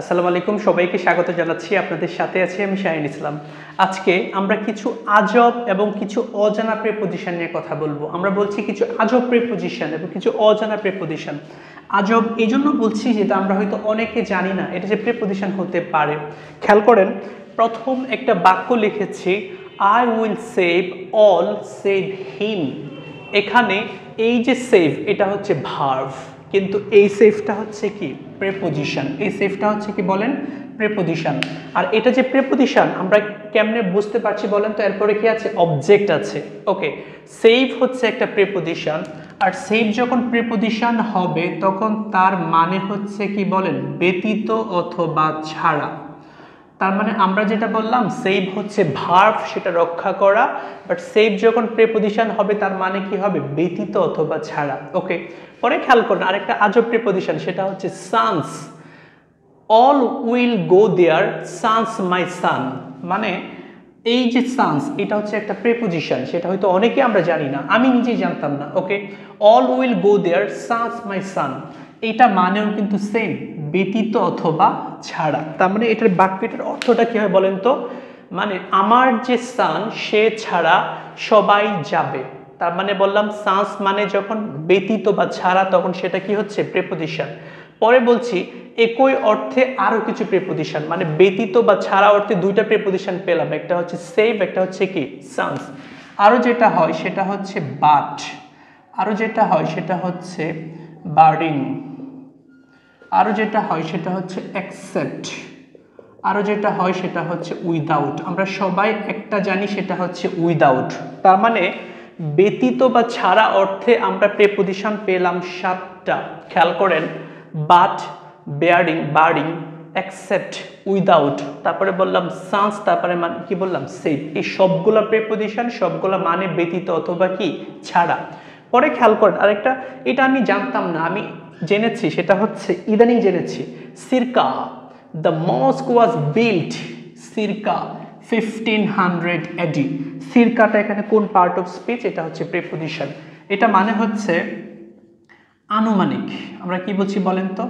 আসসালামু আলাইকুম, সবাইকে স্বাগত জানাচ্ছি। আপনাদের সাথে আছি আমি শাহিন ইসলাম। আজকে আমরা কিছু আজব এবং কিছু অজানা প্রিপোজিশন নিয়ে কথা বলবো। আমরা বলছি কিছু আজব প্রিপোজিশন এবং কিছু অজানা প্রিপোজিশন। আজব এই জন্য বলছি যেটা আমরা হয়তো অনেকে জানি না এটা যে প্রিপোজিশন হতে পারে। খেয়াল করেন, প্রথম একটা বাক্য লিখেছি, I will save all save হিম। এখানে এই যে সেভ এটা হচ্ছে ভার্ব, কিন্তু এই সেভটা হচ্ছে কি প্রিপোজিশন। এই সেভটা হচ্ছে কি বলেন প্রিপোজিশন। আর এটা যে প্রিপোজিশন আমরা কেমনে বুঝতে পারছি বলেন তো? এরপরে কি আছে? অবজেক্ট আছে। ওকে, সেভ হচ্ছে একটা প্রিপোজিশন, আর সেভ যখন প্রিপোজিশন হবে তখন তার মানে হচ্ছে কি বলেন ব্যতীত অথবা ছাড়া। তার মানে আমরা যেটা বললাম সেভ হচ্ছে ভার্ব, সেটা রক্ষা করা, বাট সেভ যখন প্রিপোজিশন হবে তার মানে কি হবে? ব্যতীত অথবা ছাড়া। ওকে, পরে খেয়াল করুন আরেকটা আজব প্রিপোজিশন, সেটা হচ্ছে sons. All will go there sons my son. মানে এই যে সানস এটা হচ্ছে একটা প্রিপোজিশন, সেটা হয়তো অনেকে আমরা জানি না, আমি নিজেই জানতাম না। Okay, all will go there sons my son, এটা মানেও কিন্তু সেম, ব্যতীত অথবা ছাড়া। তার মানে এটার বাক্যটার অর্থটা কি হয় বলেন তো? মানে আমার যে সান সে ছাড়া সবাই যাবে। তার মানে বললাম সানস মানে যখন ব্যতীত বা ছাড়া তখন সেটা কি হচ্ছে? প্রিপোজিশন। পরে বলছি একই অর্থে আরো কিছু প্রিপোজিশন, মানে ব্যতীত বা ছাড়া অর্থে দুইটা প্রিপোজিশন পেলাম, একটা হচ্ছে সেভ, একটা হচ্ছে কি সানস। আরো যেটা হয় সেটা হচ্ছে বাট, আরো যেটা হয় সেটা হচ্ছে বার্ডিং, আরো যেটা হয় সেটা হচ্ছে অ্যাকসেপ্ট, আরো যেটা হয় সেটা হচ্ছে উইদাউট। আমরা সবাই একটা জানি সেটা হচ্ছে উইদাউট। তার মানে ব্যতীত বা ছাড়া অর্থে আমরা প্রিপোজিশন পেলাম 7টা। খেয়াল করেন, বাট, বার্ডিং, অ্যাকসেপ্ট, উইদাউট, তারপরে বললাম সান্স, তারপরে মানে কি বললাম? সেভ। এই সবগুলা প্রিপোজিশন, সবগুলা মানে ব্যতীত অথবা কি ছাড়া। পরে খেয়াল করেন আরেকটা, এটা আমি জানতাম না, আমি জেনেছি, সেটা হচ্ছে ইদানিং জেনেছি, সিরকা। The mosque was built circa 1500 AD. সিরকাটা এখানে কোন পার্ট অফ স্পিচ? এটা হচ্ছে প্রিপোজিশন। এটা মানে হচ্ছে আনুমানিক। আমরা কি বলছি বলেন তো?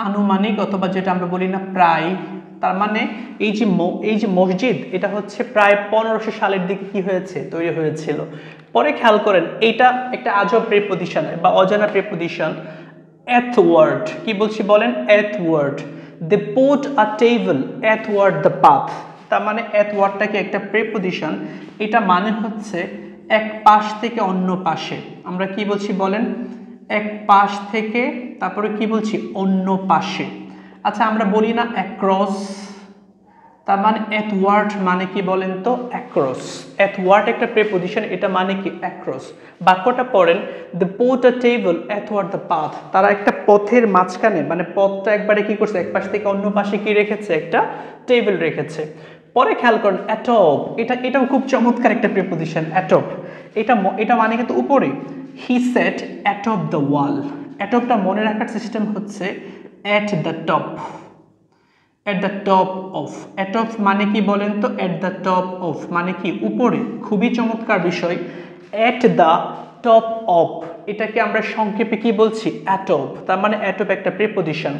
আনুমানিক, অথবা যেটা আমরা বলি না প্রায়। তার মানে এই যে মসজিদ এটা হচ্ছে প্রায় 1500 সালের দিকে কি হয়েছে? তৈরি হয়েছিল। পরে খেয়াল করেন এইটা একটা আজব প্রিপোজিশন বা অজানা প্রিপোজিশন, athwart। কি বলছি বলেন? athwart। they put a table athwart the path। তার মানে athwartটা কি একটা প্রিপোজিশন। এটা মানে হচ্ছে এক পাশ থেকে অন্য পাশে। আমরা কি বলছি বলেন? এক পাশ থেকে, তারপরে কি বলছি? অন্য পাশে। আচ্ছা, আমরা বলি না অ্যাক্রস, তার মানে অ্যাথওয়ার্ড মানে কি বলেন তো? অ্যাক্রস। অ্যাথওয়ার্ড একটা প্রিপোজিশন, এটা মানে কি? অ্যাক্রস। বাক্যটা পড়েন, the put a table athwart the path. তারা একটা পথের মাঝখানে, মানে পথটা একবারে কি করছে? এক পাশ থেকে অন্য পাশে কি রেখেছে? একটা টেবিল রেখেছে। পরে খেয়াল করেন অ্যাটপ, এটাও খুব চমৎকার একটা প্রিপোজিশন, অ্যাটপ। এটা মানে কিন্তু উপরে। হি সেট অ্যাটপ দ্য ওয়াল। অ্যাটপটা মনে রাখার সিস্টেম হচ্ছে at the top, at the top of। at of মানে কি বলেন তো? at the top of মানে কি? উপরে। খুবই চমৎকার বিষয়। at the top of এটাকে আমরা সংক্ষেপে কি বলছি? atop। তার মানে atop একটা প্রিপোজিশন।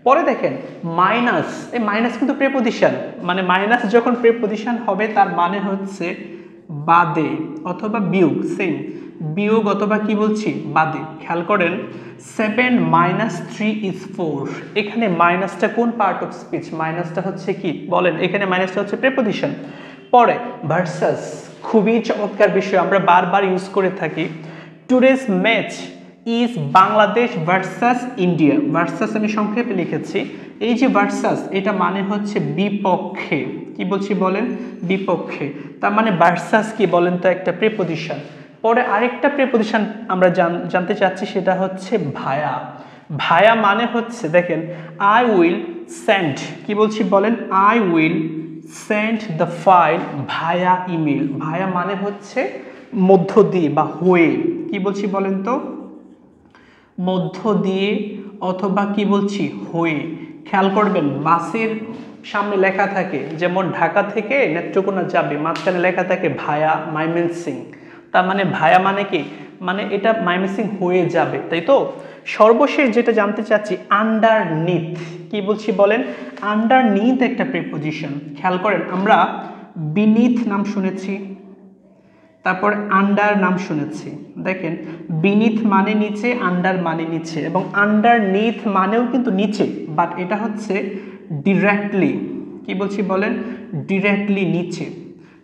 পরে দেখেন মাইনাস, এই মাইনাস কিন্তু প্রিপোজিশন। মানে মাইনাস যখন প্রিপোজিশন হবে তার মানে হচ্ছে বাদে অথবা বিয়োগ, সেম। বিয়োগ অথবা কি বলছি? বাদে। খেয়াল করেন 7 - 3 = 4। এখানে মাইনাসটা কোন পার্ট অফ স্পিচ? মাইনাসটা হচ্ছে কি বলেন? এখানে মাইনাসটা হচ্ছে প্রিপোজিশন। পরে ভার্সাস, খুবই চমৎকার বিষয়, আমরা বারবার ইউজ করে থাকি। Today's match is Bangladesh versus India. Versus আমি সংক্ষেপে লিখেছি। এই যে ভার্সাস, এটা মানে হচ্ছে বিপক্ষে। কি বলছি বলেন? বিপক্ষে। তার মানে ভার্সাস কি বলেন তো? একটা প্রিপোজিশন। পরে আরেকটা প্রিপোজিশন আমরা জানতে চাচ্ছি, সেটা হচ্ছে ভায়া। ভায়া মানে হচ্ছে দেখেন, আই উইল সেন্ড। কি বলছি বলেন? I will send the file via email. Via মানে হচ্ছে মধ্য দিয়ে বা হয়ে। কি বলছি বলেন তো? মধ্য দিয়ে অথবা কি বলছি? হয়ে। খেয়াল করবেন বাসের সামনে লেখা থাকে, যেমন ঢাকা থেকে নেত্রকোনা যাবে, মাঝখানে লেখা থাকে ভায়া ময়মনসিংহ। তার মানে ভায়া মানে কি? মানে এটা ময়মনসিংহ হয়ে যাবে, তাই তো? সর্বশেষ যেটা জানতে চাচ্ছি, আন্ডারনিথ কি বলছি বলেন? আন্ডারনিথ একটা প্রিপোজিশন। খেয়াল করেন, আমরা বিনিথ নাম শুনেছি, তারপর আন্ডার নাম শুনেছি। দেখেন, বিনিথ মানে নিচে, আন্ডার মানে নিচে, এবং আন্ডারনিথ মানেও কিন্তু নিচে, বাট এটা হচ্ছে ডিরেক্টলি, কি বলছি বলেন? ডিরেক্টলি নিচে,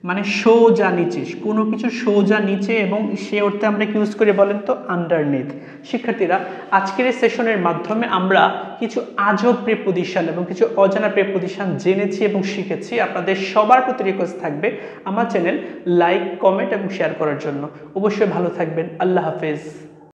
মানে সোজা নিচে, কোনো কিছু সোজা নিচে, এবং সে অর্থে আমরা কি ইউজ করি বলেন তো? আন্ডারনিথ। শিক্ষার্থীরা, আজকের এই সেশনের মাধ্যমে আমরা কিছু আজব প্রিপোজিশন এবং কিছু অজানা প্রিপোজিশন জেনেছি এবং শিখেছি। আপনাদের সবার প্রতি রিকোয়েস্ট থাকবে আমার চ্যানেল লাইক, কমেন্ট এবং শেয়ার করার জন্য। অবশ্যই ভালো থাকবেন। আল্লাহ হাফেজ।